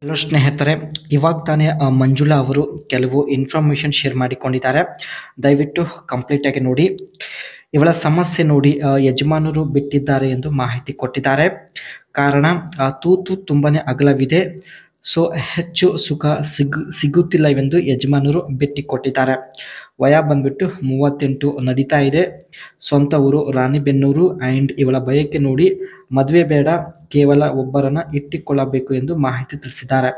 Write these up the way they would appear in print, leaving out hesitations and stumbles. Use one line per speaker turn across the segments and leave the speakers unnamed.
Hello ಸ್ನೇಹಿತರೆ, ಇವಾಗ ತಾನೇ ಮಂಜುಳಾ ಅವರು ಕೆಲವು ಇನ್ಫಾರ್ಮೇಷನ್ ಶೇರ್ ಮಾಡಿಕೊಂಡಿದ್ದಾರೆ. ದಯವಿಟ್ಟು ಕಂಪ್ಲೀಟಾಗಿ ನೋಡಿ. ಇವಳ ಸಮಸ್ಯೆ ನೋಡಿ ಯಜಮಾನರು ಬಿಟ್ಟಿದ್ದಾರೆ ಎಂದು ಮಾಹಿತಿ ಕೊಟ್ಟಿದ್ದಾರೆ. ಕಾರಣ ತೂತು ತುಂಬಾನೇ ಅಗಲವಿದೆ, ಸೊ ಹೆಚ್ಚು ಸುಖ ಸಿಗುತ್ತಿಲ್ಲವೆಂದು ಯಜಮಾನರು ಬಿಟ್ಟಿಕೊಟ್ಟಿದ್ದಾರೆ. ವಯ ಬಂದ್ಬಿಟ್ಟು 38 ನಡೀತಾ ಇದೆ. ಸ್ವಂತ ಊರು ರಾಣಿಬೆನ್ನೂರು. ಆ್ಯಂಡ್ ಇವಳ ಬಯಕೆ ನೋಡಿ ಮದುವೆ ಬೇಡ, ಕೇವಲ ಒಬ್ಬರನ್ನ ಇಟ್ಟುಕೊಳ್ಳಬೇಕು ಎಂದು ಮಾಹಿತಿ ತಿಳಿಸಿದ್ದಾರೆ.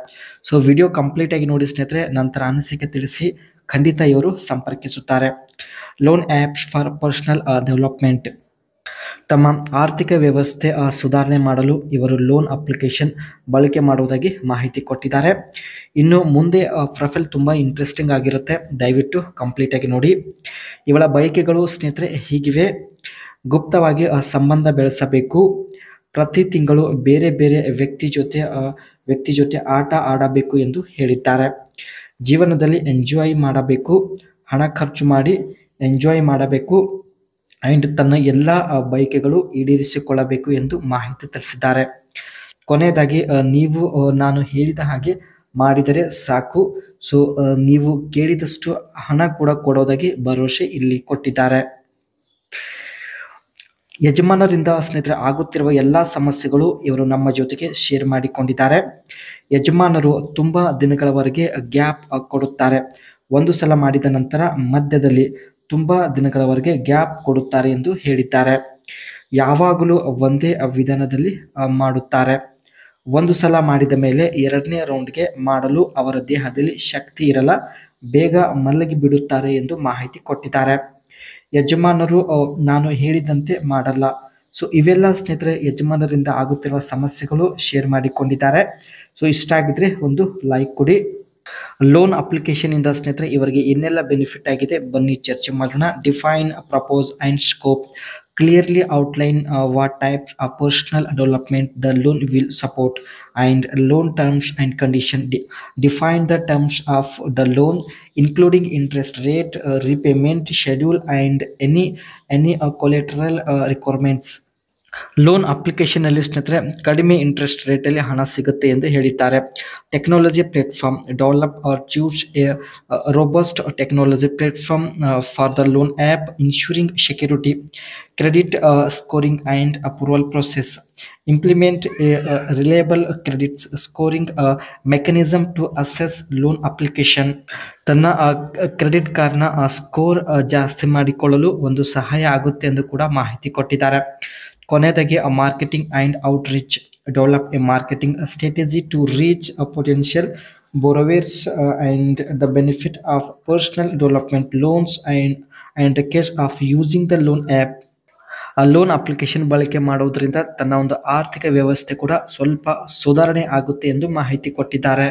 ಸೊ ವಿಡಿಯೋ ಕಂಪ್ಲೀಟಾಗಿ ನೋಡಿ ಸ್ನೇಹಿತರೆ, ನಂತರ ಅನಿಸಿಕೆ ತಿಳಿಸಿ. ಖಂಡಿತ ಇವರು ಸಂಪರ್ಕಿಸುತ್ತಾರೆ. Loan apps for personal development. ತಮ್ಮ ಆರ್ಥಿಕ ವ್ಯವಸ್ಥೆ ಸುಧಾರಣೆ ಮಾಡಲು ಇವರು ಲೋನ್ ಅಪ್ಲಿಕೇಶನ್ ಬಳಕೆ ಮಾಡುವುದಾಗಿ ಮಾಹಿತಿ ಕೊಟ್ಟಿದ್ದಾರೆ. ಇನ್ನು ಮುಂದೆ ಪ್ರೊಫೈಲ್ ತುಂಬ ಇಂಟ್ರೆಸ್ಟಿಂಗ್ ಆಗಿರುತ್ತೆ, ದಯವಿಟ್ಟು ಕಂಪ್ಲೀಟಾಗಿ ನೋಡಿ. ಇವಳ ಬಯಕೆಗಳು ಸ್ನೇಹಿತರೆ ಹೀಗಿವೆ. ಗುಪ್ತವಾಗಿ ಸಂಬಂಧ ಬೆಳೆಸಬೇಕು, ಪ್ರತಿ ತಿಂಗಳು ಬೇರೆ ಬೇರೆ ವ್ಯಕ್ತಿ ಜೊತೆ ಆಟ ಆಡಬೇಕು ಎಂದು ಹೇಳಿದ್ದಾರೆ. ಜೀವನದಲ್ಲಿ ಎಂಜಾಯ್ ಮಾಡಬೇಕು, ಹಣ ಖರ್ಚು ಮಾಡಿ ಎಂಜಾಯ್ ಮಾಡಬೇಕು ಆ್ಯಂಡ್ ತನ್ನ ಎಲ್ಲ ಬಯಕೆಗಳು ಈಡೇರಿಸಿಕೊಳ್ಳಬೇಕು ಎಂದು ಮಾಹಿತಿ ತಿಳಿಸಿದ್ದಾರೆ. ಕೊನೆಯದಾಗಿ ನೀವು ನಾನು ಹೇಳಿದ ಹಾಗೆ ಮಾಡಿದರೆ ಸಾಕು. ಸೊ ನೀವು ಕೇಳಿದಷ್ಟು ಹಣ ಕೂಡ ಕೊಡೋದಾಗಿ ಭರವಸೆ ಇಲ್ಲಿ ಕೊಟ್ಟಿದ್ದಾರೆ. ಯಜಮಾನರಿಂದ ಸ್ನೇಹಿತರೆ ಆಗುತ್ತಿರುವ ಎಲ್ಲ ಸಮಸ್ಯೆಗಳು ಇವರು ನಮ್ಮ ಜೊತೆಗೆ ಶೇರ್ ಮಾಡಿಕೊಂಡಿದ್ದಾರೆ. ಯಜಮಾನರು ತುಂಬ ದಿನಗಳವರೆಗೆ ಗ್ಯಾಪ್ ಕೊಡುತ್ತಾರೆ. ಒಂದು ಸಲ ಮಾಡಿದ ನಂತರ ಮಧ್ಯದಲ್ಲಿ ತುಂಬ ದಿನಗಳವರೆಗೆ ಗ್ಯಾಪ್ ಕೊಡುತ್ತಾರೆ ಎಂದು ಹೇಳಿದ್ದಾರೆ. ಯಾವಾಗಲೂ ಒಂದೇ ವಿಧಾನದಲ್ಲಿ ಮಾಡುತ್ತಾರೆ. ಒಂದು ಸಲ ಮಾಡಿದ ಮೇಲೆ ಎರಡನೇ ರೌಂಡ್ಗೆ ಮಾಡಲು ಅವರ ದೇಹದಲ್ಲಿ ಶಕ್ತಿ ಇರಲ್ಲ, ಬೇಗ ಮಲಗಿ ಬಿಡುತ್ತಾರೆ ಎಂದು ಮಾಹಿತಿ ಕೊಟ್ಟಿದ್ದಾರೆ. ಯಜಮಾನರು ನಾನು ಹೇಳಿದಂತೆ ಮಾಡಲ್ಲ. ಸೊ ಇವೆಲ್ಲ ಸ್ನೇಹಿತರೆ ಯಜಮಾನರಿಂದ ಆಗುತ್ತಿರುವ ಸಮಸ್ಯೆಗಳು ಶೇರ್ ಮಾಡಿಕೊಂಡಿದ್ದಾರೆ. ಸೊ ಇಷ್ಟ ಆಗಿದ್ರೆ ಒಂದು ಲೈಕ್ ಕೊಡಿ. ಲೋನ್ ಅಪ್ಲಿಕೇಶನ್ ಇಂದ ಸ್ನೇಹಿತರೆ ಇವರಿಗೆ ಏನೆಲ್ಲ ಬೆನಿಫಿಟ್ ಆಗಿದೆ ಬನ್ನಿ ಚರ್ಚೆ ಮಾಡೋಣ. Define, propose and scope. Clearly outline what types of personal development the loan will support, and loan terms and condition. Define the terms of the loan, including interest rate, repayment schedule, and any collateral requirements. Loan ಅಪ್ಲಿಕೇಶನಲ್ಲಿ ಸ್ನೇಹಿತರೆ ಕಡಿಮೆ interest ರೇಟಲ್ಲಿ ಹಣ ಸಿಗುತ್ತೆ ಎಂದು ಹೇಳಿದ್ದಾರೆ. Technology platform. Develop or choose a robust technology platform for the loan app, ensuring security, credit scoring and approval process. Implement a reliable credit scoring mechanism to assess loan application. ತನ್ನ credit ಕಾರ್ಡ್ನ score ಜಾಸ್ತಿ ಮಾಡಿಕೊಳ್ಳಲು ಒಂದು ಸಹಾಯ ಆಗುತ್ತೆ ಎಂದು ಕೂಡ ಮಾಹಿತಿ ಕೊಟ್ಟಿದ್ದಾರೆ. ಕೊನೆಯದಾಗಿ marketing and outreach. Develop a marketing strategy to reach potential borrowers and the benefit of personal development loans and the case of using the loan app. Loan application ಬಳಕೆ ಮಾಡುವುದರಿಂದ ತನ್ನ ಒಂದು ಆರ್ಥಿಕ ವ್ಯವಸ್ಥೆ ಕೂಡ ಸ್ವಲ್ಪ ಸುಧಾರಣೆ ಆಗುತ್ತೆ ಎಂದು ಮಾಹಿತಿ ಕೊಟ್ಟಿದ್ದಾರೆ.